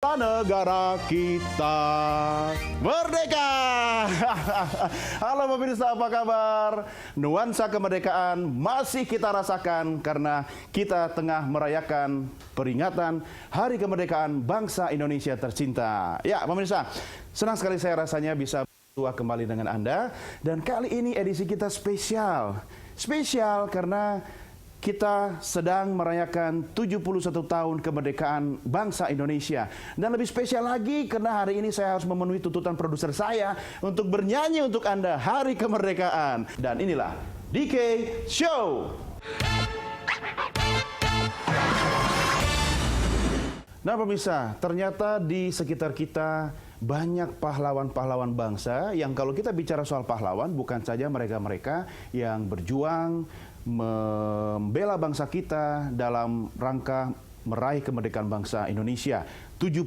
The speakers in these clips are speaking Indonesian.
Negara kita merdeka. Halo pemirsa, apa kabar? Nuansa kemerdekaan masih kita rasakan karena kita tengah merayakan peringatan Hari Kemerdekaan Bangsa Indonesia tercinta. Ya pemirsa, senang sekali saya rasanya bisa berjumpa kembali dengan Anda. Dan kali ini edisi kita spesial. Spesial karena kita sedang merayakan 71 tahun kemerdekaan bangsa Indonesia. Dan lebih spesial lagi karena hari ini saya harus memenuhi tuntutan produser saya untuk bernyanyi untuk Anda Hari Kemerdekaan. Dan inilah DK Show. Nah pemirsa, ternyata di sekitar kita banyak pahlawan-pahlawan bangsa yang kalau kita bicara soal pahlawan bukan saja mereka-mereka yang berjuang membela bangsa kita dalam rangka meraih kemerdekaan bangsa Indonesia 71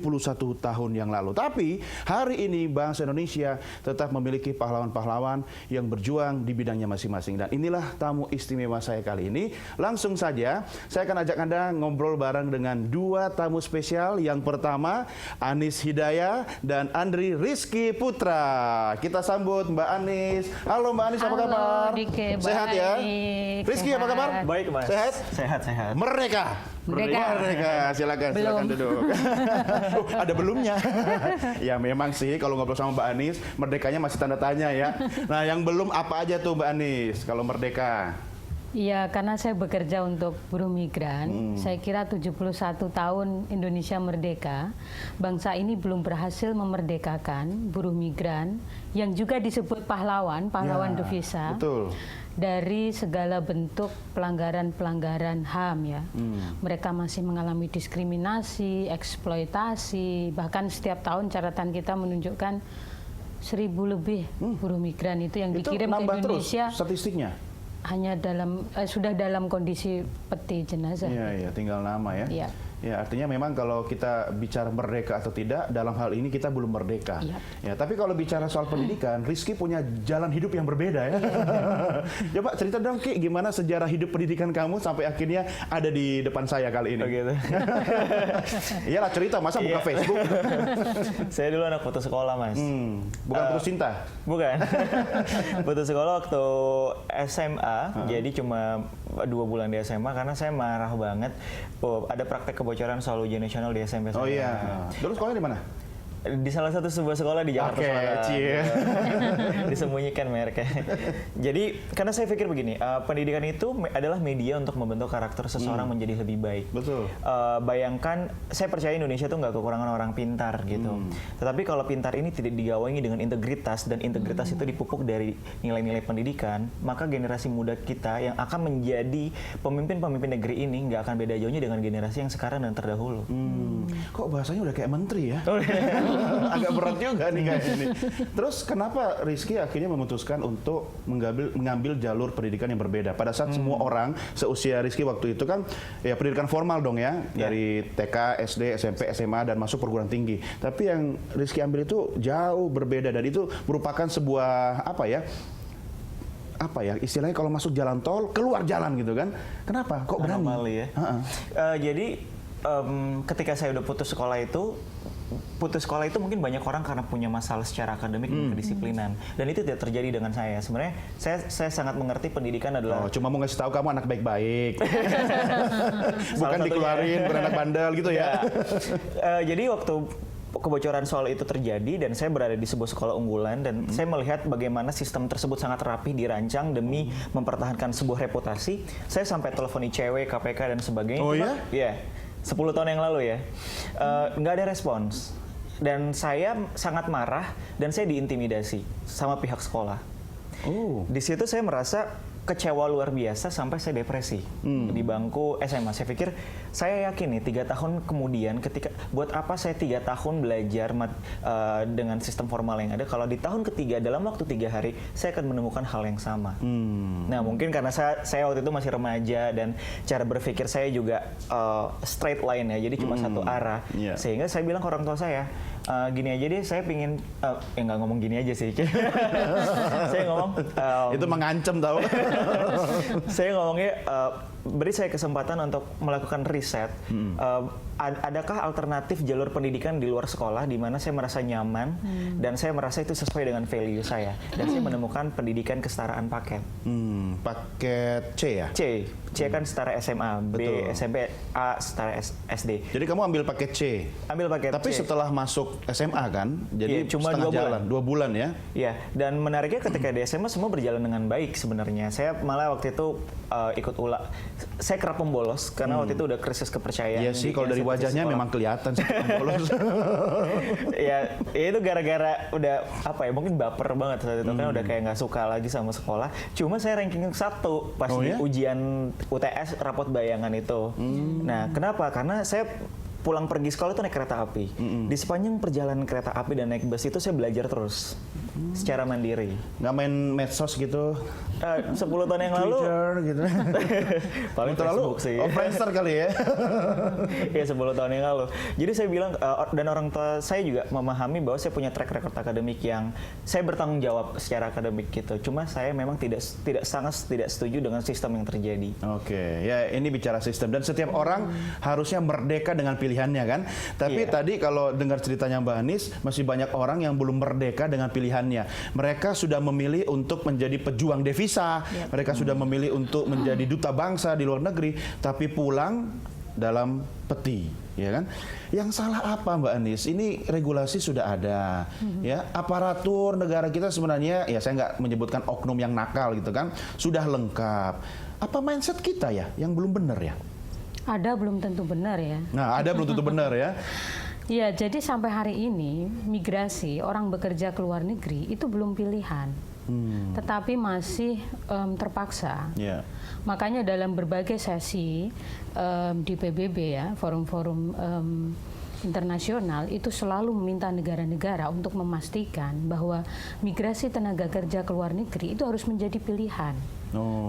tahun yang lalu. Tapi hari ini bangsa Indonesia tetap memiliki pahlawan-pahlawan yang berjuang di bidangnya masing-masing. Dan inilah tamu istimewa saya kali ini. Langsung saja saya akan ajak Anda ngobrol bareng dengan dua tamu spesial. Yang pertama Anis Hidayah dan Andri Rizky Putra. Kita sambut Mbak Anis. Halo Mbak Anis, apa kabar? Dike, sehat ya? Rizky apa kabar? Baik Mas. Sehat? Sehat. Merdeka. Merdeka. Silakan duduk. Ada belumnya. Ya memang sih kalau ngobrol sama Mbak Anis, merdekanya masih tanda tanya ya. Nah yang belum apa aja tuh Mbak Anis kalau merdeka? Iya, karena saya bekerja untuk buruh migran, saya kira 71 tahun Indonesia merdeka, bangsa ini belum berhasil memerdekakan buruh migran yang juga disebut pahlawan Ya, devisa. betul. Dari segala bentuk pelanggaran-pelanggaran HAM ya. Mereka masih mengalami diskriminasi, eksploitasi, bahkan setiap tahun catatan kita menunjukkan 1.000 lebih buruh migran itu yang dikirim ke Indonesia. Terus statistiknya? Hanya sudah dalam kondisi peti jenazah. Iya, tinggal nama ya. Iya. Ya, artinya memang kalau kita bicara merdeka atau tidak, dalam hal ini kita belum merdeka. Iya. Ya, tapi kalau bicara soal pendidikan, Rizky punya jalan hidup yang berbeda ya. Coba cerita dong Ki, gimana sejarah hidup pendidikan kamu sampai akhirnya ada di depan saya kali ini. Oh gitu. Iyalah cerita, masa buka Facebook? Saya dulu anak putus sekolah Mas. Bukan putus cinta? Bukan. Putus sekolah waktu SMA, jadi cuma 2 bulan di SMA karena saya marah banget. Ada praktek kebocoran soal ujian nasional di SMP saya. Oh iya. Dulu sekolahnya di mana? Di salah satu sebuah sekolah di Jakarta Selatan. Disembunyikan mereknya. Jadi karena saya pikir begini, pendidikan itu adalah media untuk membentuk karakter seseorang menjadi lebih baik. Betul. Bayangkan, saya percaya Indonesia tuh nggak kekurangan orang pintar gitu. Tetapi kalau pintar ini tidak digawangi dengan integritas dan integritas itu dipupuk dari nilai-nilai pendidikan, maka generasi muda kita yang akan menjadi pemimpin-pemimpin negeri ini nggak akan beda jauhnya dengan generasi yang sekarang dan terdahulu. Kok bahasanya udah kayak menteri ya? Agak berat juga nih kayak ini. Terus kenapa Rizky akhirnya memutuskan untuk mengambil jalur pendidikan yang berbeda? Pada saat semua orang seusia Rizky waktu itu kan ya pendidikan formal dong ya, dari TK, SD, SMP, SMA dan masuk perguruan tinggi. Tapi yang Rizky ambil itu jauh berbeda dan itu merupakan sebuah apa ya istilahnya kalau masuk jalan tol keluar jalan gitu kan? Kenapa? Kok berani? Anomali ya. Jadi ketika saya udah putus sekolah itu mungkin banyak orang karena punya masalah secara akademik dan kedisiplinan, dan itu tidak terjadi dengan saya. Sebenarnya saya sangat mengerti pendidikan adalah cuma mau ngasih tahu kamu anak baik-baik. Bukan dikeluarin beranak bandel gitu ya. Jadi waktu kebocoran soal itu terjadi dan saya berada di sebuah sekolah unggulan dan saya melihat bagaimana sistem tersebut sangat rapi dirancang demi mempertahankan sebuah reputasi. Saya sampai telepon ICW, KPK dan sebagainya. Oh ya? Iya. 10 tahun yang lalu ya, nggak ada respons. Dan saya sangat marah dan saya diintimidasi sama pihak sekolah. Di situ saya merasa kecewa luar biasa sampai saya depresi di bangku SMA. Saya pikir, saya yakin nih 3 tahun kemudian buat apa saya 3 tahun belajar dengan sistem formal yang ada kalau di tahun ketiga dalam waktu 3 hari saya akan menemukan hal yang sama. Nah mungkin karena saya waktu itu masih remaja dan cara berpikir saya juga straight line ya, jadi cuma satu arah. Sehingga saya bilang ke orang tua saya, gini aja deh, saya pingin nggak ngomong gini aja sih. Saya ngomong itu mengancam tau. Saya ngomongnya beri saya kesempatan untuk melakukan riset. Adakah alternatif jalur pendidikan di luar sekolah di mana saya merasa nyaman dan saya merasa itu sesuai dengan value saya. Dan saya menemukan pendidikan kesetaraan paket. Paket C ya? C kan setara SMA, B Betul. SMP, A setara SD. Jadi kamu ambil paket C. Ambil paket Tapi C. setelah masuk SMA kan, jadi Iya, cuma setengah 2 bulan. jalan, 2 bulan ya? Iya, dan menariknya ketika di SMA semua berjalan dengan baik sebenarnya. Saya malah waktu itu ikut saya kerap pembolos karena waktu itu udah krisis kepercayaan. Iya sih, kalau dari wajahnya memang kelihatan sih bolos. ya itu gara-gara udah mungkin baper banget saat itu kan udah kayak nggak suka lagi sama sekolah. Cuma saya ranking 1 pas Oh, di ya? ujian UTS rapot bayangan itu. Nah, kenapa? Karena saya pulang pergi sekolah itu naik kereta api. Di sepanjang perjalanan kereta api dan naik bus itu saya belajar terus secara mandiri. Nggak main medsos gitu? 10 tahun yang lalu Twitter gitu? paling terlalu Facebook sih. Friendster kali ya? Ya 10 tahun yang lalu. Jadi saya bilang dan orang tua saya juga memahami bahwa saya punya track record akademik yang saya bertanggung jawab secara akademik gitu. Cuma saya memang tidak setuju dengan sistem yang terjadi. Oke, ya ini bicara sistem dan setiap orang harusnya merdeka dengan pilihannya kan. Tapi Iya. tadi kalau dengar ceritanya Mbak Anis, masih banyak orang yang belum merdeka dengan pilihannya. Mereka sudah memilih untuk menjadi pejuang devisa, mereka sudah memilih untuk menjadi duta bangsa di luar negeri, tapi pulang dalam peti, ya kan? Yang salah apa Mbak Anis? Ini regulasi sudah ada, ya. Aparatur negara kita sebenarnya, ya saya nggak menyebutkan oknum yang nakal gitu kan, sudah lengkap. Apa mindset kita ya yang belum benar ya? Ada belum tentu benar ya. Nah, ada belum tentu benar ya. Ya, jadi sampai hari ini migrasi orang bekerja ke luar negeri itu belum pilihan, tetapi masih terpaksa. Ya. Makanya dalam berbagai sesi di PBB ya, forum-forum internasional itu selalu meminta negara-negara untuk memastikan bahwa migrasi tenaga kerja ke luar negeri itu harus menjadi pilihan.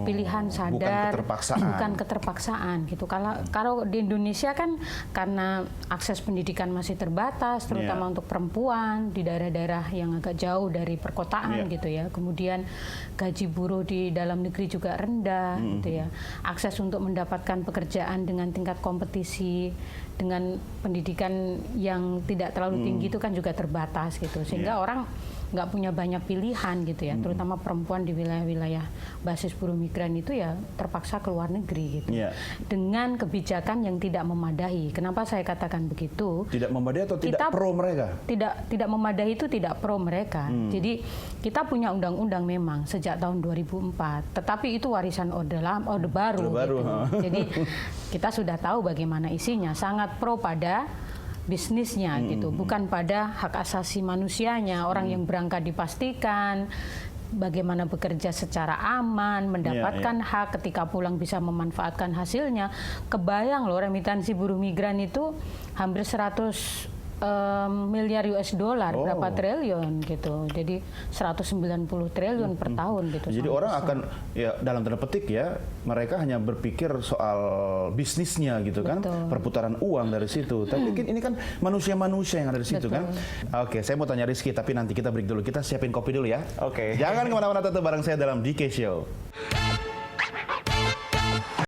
Pilihan sadar, bukan keterpaksaan gitu. Kalau di Indonesia kan karena akses pendidikan masih terbatas, terutama untuk perempuan di daerah-daerah yang agak jauh dari perkotaan gitu ya. Kemudian gaji buruh di dalam negeri juga rendah gitu ya. Akses untuk mendapatkan pekerjaan dengan tingkat kompetisi dengan pendidikan yang tidak terlalu tinggi itu kan juga terbatas gitu. Sehingga orang nggak punya banyak pilihan gitu ya, terutama perempuan di wilayah-wilayah basis buruh migran itu ya terpaksa ke luar negeri gitu. Dengan kebijakan yang tidak memadahi. Kenapa saya katakan begitu? Tidak memadahi atau tidak pro mereka? Tidak memadahi itu tidak pro mereka. Jadi kita punya undang-undang memang sejak tahun 2004, tetapi itu warisan orde baru. Gitu. Jadi kita sudah tahu bagaimana isinya, sangat pro pada bisnisnya gitu, bukan pada hak asasi manusianya. Orang yang berangkat dipastikan bagaimana bekerja secara aman, mendapatkan hak, ketika pulang bisa memanfaatkan hasilnya. Kebayang loh, remitansi buruh migran itu hampir 100 miliar US dollar, berapa triliun gitu. Jadi 190 triliun per tahun gitu. Jadi orang akan ya dalam tanda petik ya, mereka hanya berpikir soal bisnisnya gitu kan, perputaran uang dari situ. Tapi ini kan manusia-manusia yang ada di situ kan. Oke, saya mau tanya Rizky, tapi nanti kita break dulu. Kita siapin kopi dulu ya. Oke. Jangan kemana-mana, tetap bareng saya dalam DK Show.